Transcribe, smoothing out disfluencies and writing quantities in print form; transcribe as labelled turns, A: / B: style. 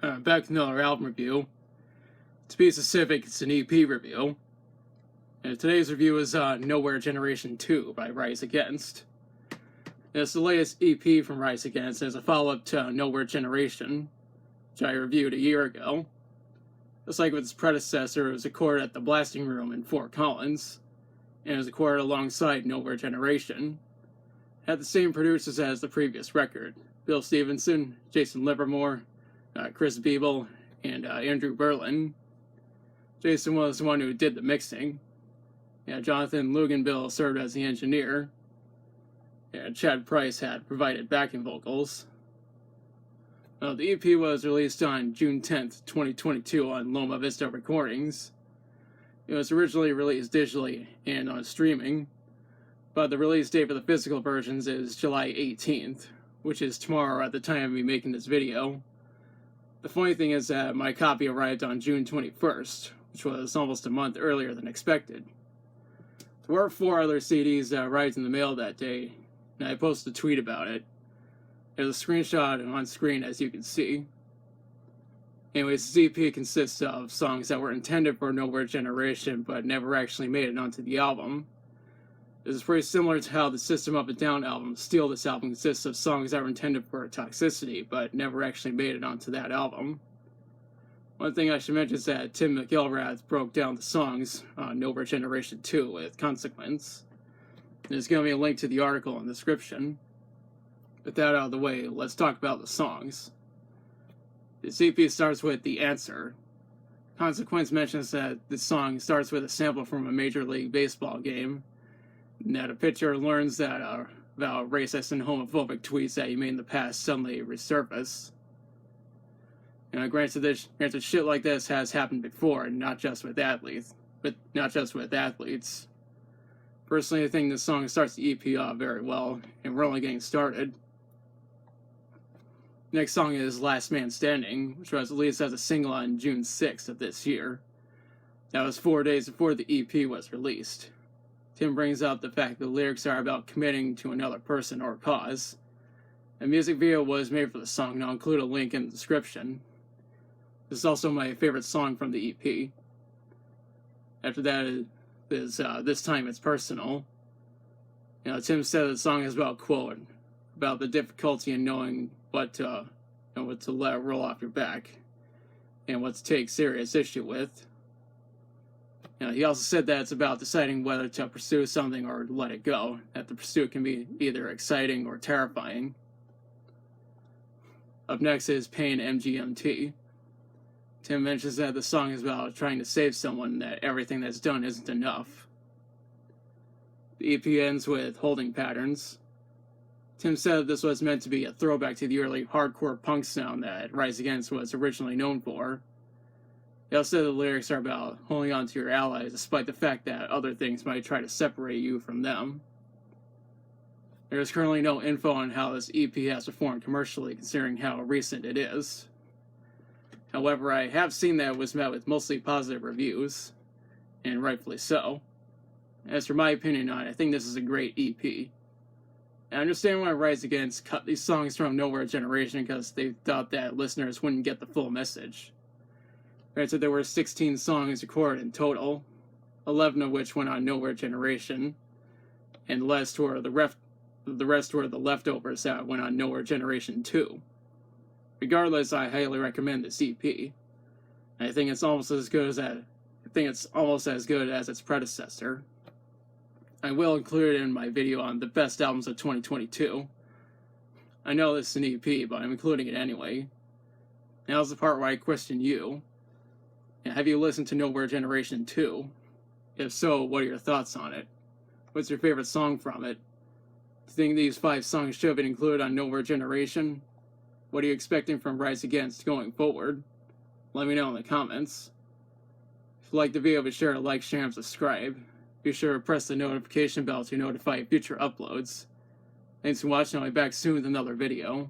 A: Back to another album review. To be specific, it's an EP review. And today's review is Nowhere Generation 2 by Rise Against. And it's the latest EP from Rise Against, and it's a follow-up to Nowhere Generation, which I reviewed a year ago. Just like with its predecessor, it was recorded at the Blasting Room in Fort Collins, and it was recorded alongside Nowhere Generation. It had the same producers as the previous record: Bill Stevenson, Jason Livermore, Chris Beeble, and Andrew Berlin. Jason was the one who did the mixing. Jonathan Luganbill served as the engineer. Chad Price had provided backing vocals. The EP was released on June 10th, 2022 on Loma Vista Recordings. It was originally released digitally and on streaming, but the release date for the physical versions is July 18th, which is tomorrow at the time of me making this video. The funny thing is that my copy arrived on June 21st, which was almost a month earlier than expected. There were 4 other CDs that arrived in the mail that day, and I posted a tweet about it. There's a screenshot on screen, as you can see. Anyways, this EP consists of songs that were intended for Nowhere Generation, but never actually made it onto the album. This is pretty similar to how the System Up and Down album, Steal This Album, consists of songs that were intended for Toxicity, but never actually made it onto that album. One thing I should mention is that Tim McElrath broke down the songs on Nowhere Generation 2 with Consequence. There's going to be a link to the article in the description. With that out of the way, let's talk about the songs. This EP starts with The Answer. Consequence mentions that this song starts with a sample from a Major League Baseball game, and that a pitcher learns that about racist and homophobic tweets that he made in the past suddenly resurface. Granted, shit like this has happened before, and not just with athletes. Personally, I think this song starts the EP off very well, and we're only getting started. Next song is Last Man Standing, which was released as a single on June 6th of this year. That was 4 days before the EP was released. Tim brings up the fact that the lyrics are about committing to another person or cause. A music video was made for the song, and I'll include a link in the description. This is also my favorite song from the EP. After that is This Time It's Personal. Tim said the song is about, quote, about the difficulty in knowing what to let roll off your back, and what to take serious issue with. He also said that it's about deciding whether to pursue something or let it go, that the pursuit can be either exciting or terrifying. Up next is Pain MGMT. Tim mentions that the song is about trying to save someone, that everything that's done isn't enough. The EP ends with Holding Patterns. Tim said this was meant to be a throwback to the early hardcore punk sound that Rise Against was originally known for. He also said the lyrics are about holding on to your allies despite the fact that other things might try to separate you from them. There is currently no info on how this EP has performed commercially, considering how recent it is. However, I have seen that it was met with mostly positive reviews, and rightfully so. As for my opinion on it, I think this is a great EP. I understand why Rise Against cut these songs from Nowhere Generation, because they thought that listeners wouldn't get the full message. Granted, there were 16 songs recorded in total, 11 of which went on Nowhere Generation, and the rest were the leftovers that went on Nowhere Generation 2. Regardless, I highly recommend this EP. I think it's almost as good as its predecessor. I will include it in my video on the best albums of 2022. I know this is an EP, but I'm including it anyway. Now's the part where I question you. Have you listened to Nowhere Generation 2? If so, what are your thoughts on it? What's your favorite song from it? Do you think these 5 songs should have been included on Nowhere Generation? What are you expecting from Rise Against going forward? Let me know in the comments. If you like the video, be sure to like, share, and subscribe. Be sure to press the notification bell to notify future uploads. Thanks for watching. I'll be back soon with another video.